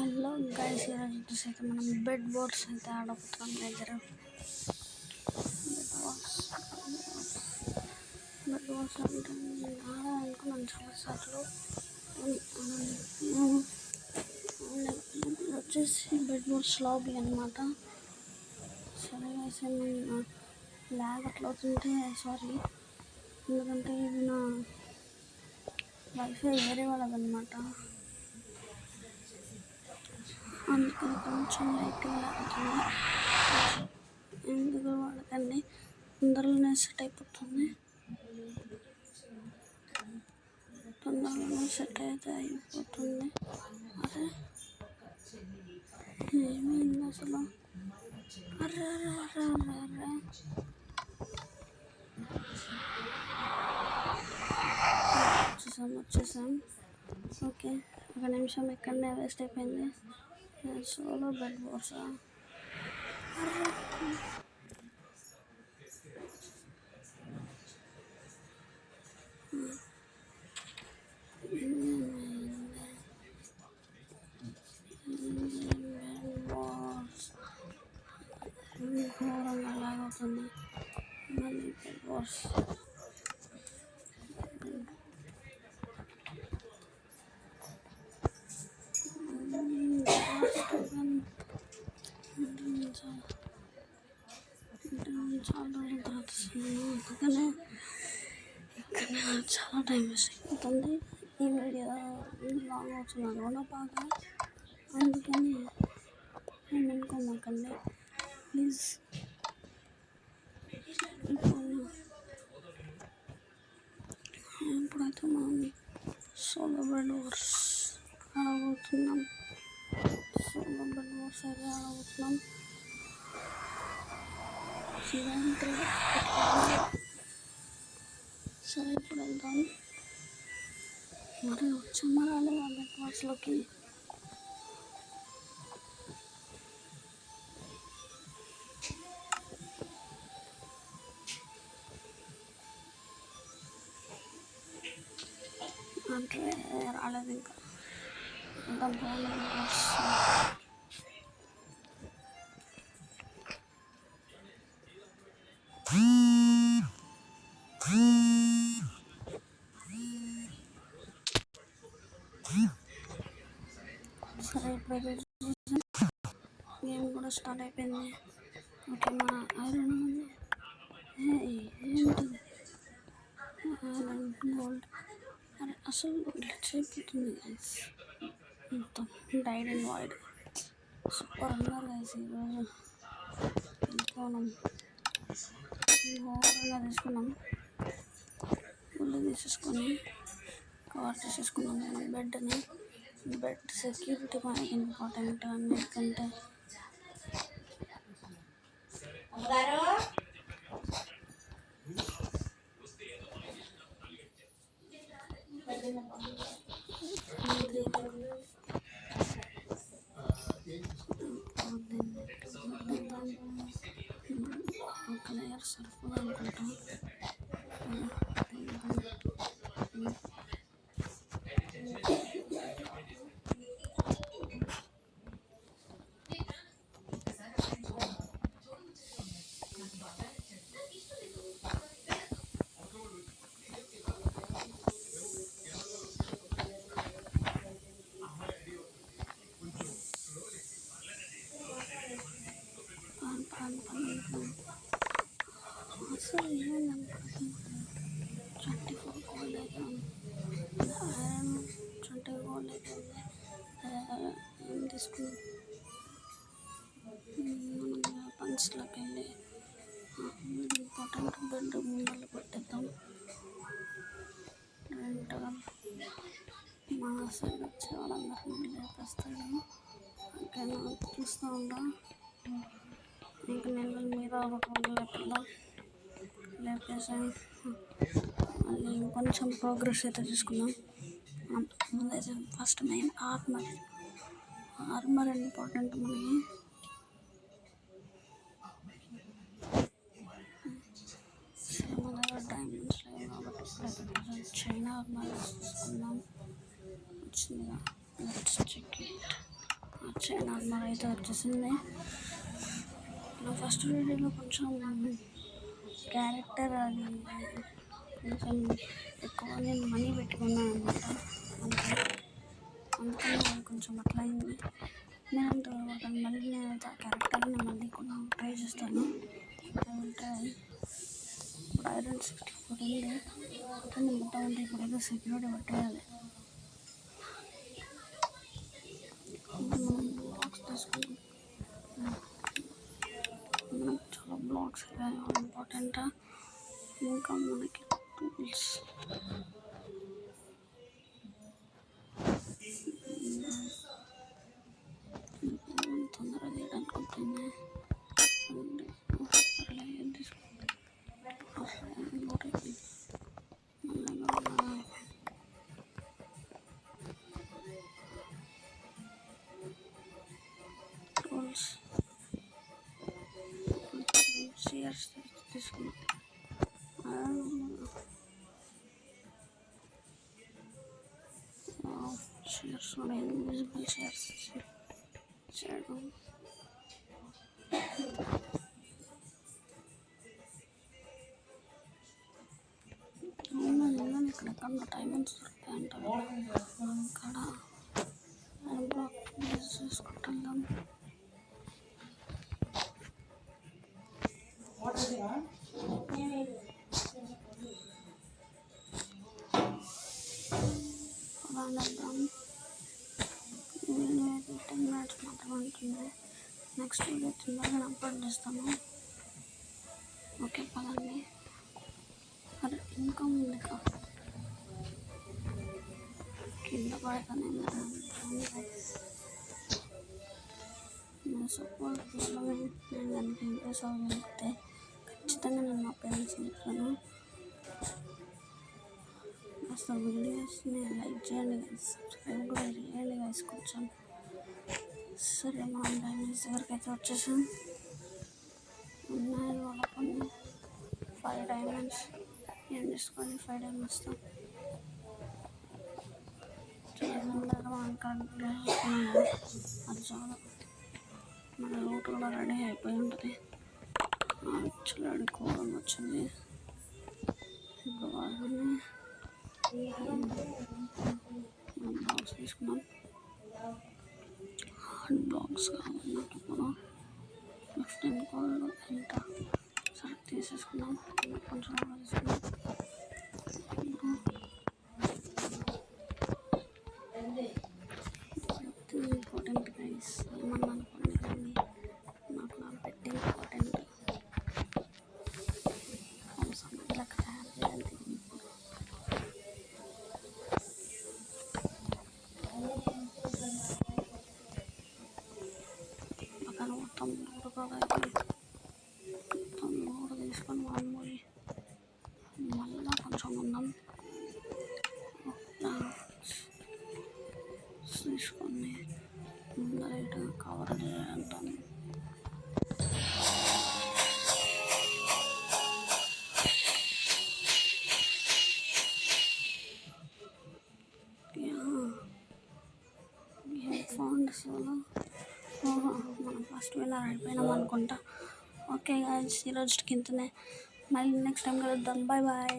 Hello guys, ఈరోజు వచ్చేసి అయితే మనం బెడ్ బోర్డ్స్ అయితే ఆడబోతున్నాం. దగ్గర బెడ్ బోర్డ్స్ అంటే ఆడాలనుకున్నాను చాలాసార్లు. ఇది వచ్చేసి బెడ్ బోర్డ్స్ లాబీ అనమాట. సరే గైస్, నేను ల్యాగ్ అట్లా అవుతుంటే సారీ, ఎందుకంటే ఇది నా వైఫై వేరే వాళ్ళదనమాట. అందుకని కొంచెం లైట్గా అవుతుంది. ఎందుకు వాడకండి, తొందరలోనే సెట్ అయిపోతుంది. తొందరలోనే సెట్ అయితే అయిపోతుంది. అరే ఏమైంది అసలు? అరే అరే అరే అరే అరే వచ్చేసాం. ఓకే, ఒక నిమిషం ఇక్కడనే వేస్ట్ అయిపోయింది. సోలో బెడ్ బోర్డ్స్ ఘోరంగా లాగవుతుంది. మళ్ళీ బెడ్ బోర్డ్స్ చాలా రోజుల తర్వాత అందుకనే ఇక్కడ చాలా టైం వేస్ట్ అయిపోతుంది. ఈ వీడియో లాంగ్ అవుతుంది అనుకున్నా బాగా, అందుకని ఏమనుకోమాకండి ప్లీజ్. ఇప్పుడైతే మనం సోలో బెడ్ బోర్డ్స్ ఆడబోతున్నాం. సోలో బెడ్ బోర్డ్స్ అయితే ఆడబోతున్నాం. సరే, ఇప్పుడు వెళ్దాం. మరి వచ్చామా రాలేదా బెడ్ బోర్డ్స్లోకి? అంటే రాలేదు ఇంకా. అంత బాగుంది. సరే, ఇప్పుడు గేమ్ కూడా స్టార్ట్ అయిపోయింది. ఓకే, మా ఐరన్ ఉంది. ఏంటిది ఐరన్ గోల్డ్? అరే అసలు గ్లిచ్ అయిపోతుంది గైస్. మొత్తం డైడ్ అండ్ వైడ్ సూపర్ ఉన్నారు గైస్. ఈరోజు మనం ఘోరంగా తీసుకున్నాం. గుళ్ళు తీసేసుకొని కవర్ చేసేసుకున్నాం బెడ్ని. బెడ్ సెక్యూరిటీ మనకి ఇంపార్టెంట్ అన్నిటికంటే. ఒక లేయర్ సరిపోదు అనుకుంటా. అసలు ఏమైందనుకుంటున్నాను, 24 గోల్డ్ అయితే ఉంది. ఐరన్ 20 గోల్డ్ అయితే ఉంది. ఏం తీసుకున్నాం మనం పంచ్లోకి వెళ్ళి ఇంపార్టెంట్ బెడ్ ముందర పెట్టేద్దాం. రెండుగా మా సైడ్ వచ్చే వాళ్ళందరినీ లేపేస్తాడు. ఓకేనా, చూస్తూ ఉంటా. ఇంకా నేను మీద లేపేద్దాం. లేపేసాం. మళ్ళీ ఇంకొంచెం ప్రోగ్రెస్ అయితే తీసుకుందాం. ముందైతే ఫస్ట్ మెయిన్ ఆర్మర్ ఇంపార్టెంట్ మనకి. మన దగ్గర డైమండ్స్ లేవు కాబట్టి చైనా ఆర్మర్ తీసుకుందాం. వచ్చిందిగా, let's check it. Chain armour అయితే వచ్చేసింది. నా ఫస్ట్ వీడియోలో కొంచెం క్యారెక్టర్ అది కొంచెం ఎక్కువ నేను మనీ పెట్టుకున్నాను అనమాట. అందుకని అది కొంచెం అట్లా అయింది. నేనంటే మళ్ళీ నేనైతే ఆ క్యారెక్టర్ని మళ్ళీ కొన్ని ట్రై చేస్తాను. అంటే ఇప్పుడు ఐరన్ 64 ఉంది మొత్తం అంటే ఇప్పుడు ఏదో సెక్యూరిటీ పట్టేయాలి. బ్లాక్స్ తీసుకుని మనకి చాలా బ్లాక్స్ ఇంపార్టెంట్. ఇంకా మనకి టూల్స్ తొందరగా తీయడానికి ఉంటుంది. టూల్స్ షేర్స్ తీసుకున్నాం. షేర్స్ ఇన్విజిబుల్ షేర్స్ చేయడం. ఇక్కడ ఎక్కడ డైమండ్స్ దొరుకుతాయంట అక్కడ బ్లాక్ చేసుకుంటాం. అలా 10 minutes మాత్రం ఉంటుంది. నెక్స్ట్ వీడియో తొందరగా అప్లోడ్ చేస్తాను. ఓకే పదండి. అరే ఇంకా ఉంది కింద పడతానే నా సపోర్ట్ నేను దానికి ఇంప్రెస్ అవ్వగలిగితే ఖచ్చితంగా నేను మా పేరెంట్స్ని చెప్తాను. అసలు వీడియోస్ని లైక్ చేయండి గైస్, సబ్స్క్రైబ్ కూడా చేయండి గైస్ కొంచెం. సరే మనం డైమండ్స్ దగ్గరికి అయితే వచ్చేసాం. ఉన్నాయి వాళ్ళ కొన్ని 5 డైమండ్స్ ఏం చేసుకొని 5 డైమండ్స్తో అది చాలా మన రూట్ కూడా రెడీ అయిపోయి ఉంటుంది. యాక్చువల్లీ కోవడం వచ్చింది. ఇప్పుడు వాళ్ళని బ్లాక్స్ తీసుకున్నాం. హార్డ్ బ్లాక్స్ కావాలి నాకు ఇప్పుడు 15 కోళ్ళు ఇంకా సరే తీసేసుకున్నాం. కొంచెం తీసుకున్నాం. ఇంపార్టెంట్ గైస్ ఏమన్నా అనుకోండి కానీ నాకు నాకు పెట్టి ఇంపార్టెంట్ సమ్మర్లకు తయారు చేయాలి. పక్కన మొత్తం మూడు తీసుకొని మామూలు మళ్ళీ కొంచెం ఉందాం తీసుకొని ముందర ఇటు కవర్ చేయాలి. ఫౌండ్స్ మనం ఫస్ట్ విన్నర్ అయిపోయినాం అనుకుంటా. ఓకే గాయ్స్ ఈరోజుకి ఇంతనే, మళ్ళీ నెక్స్ట్ టైం కలుద్దాం. Bye bye.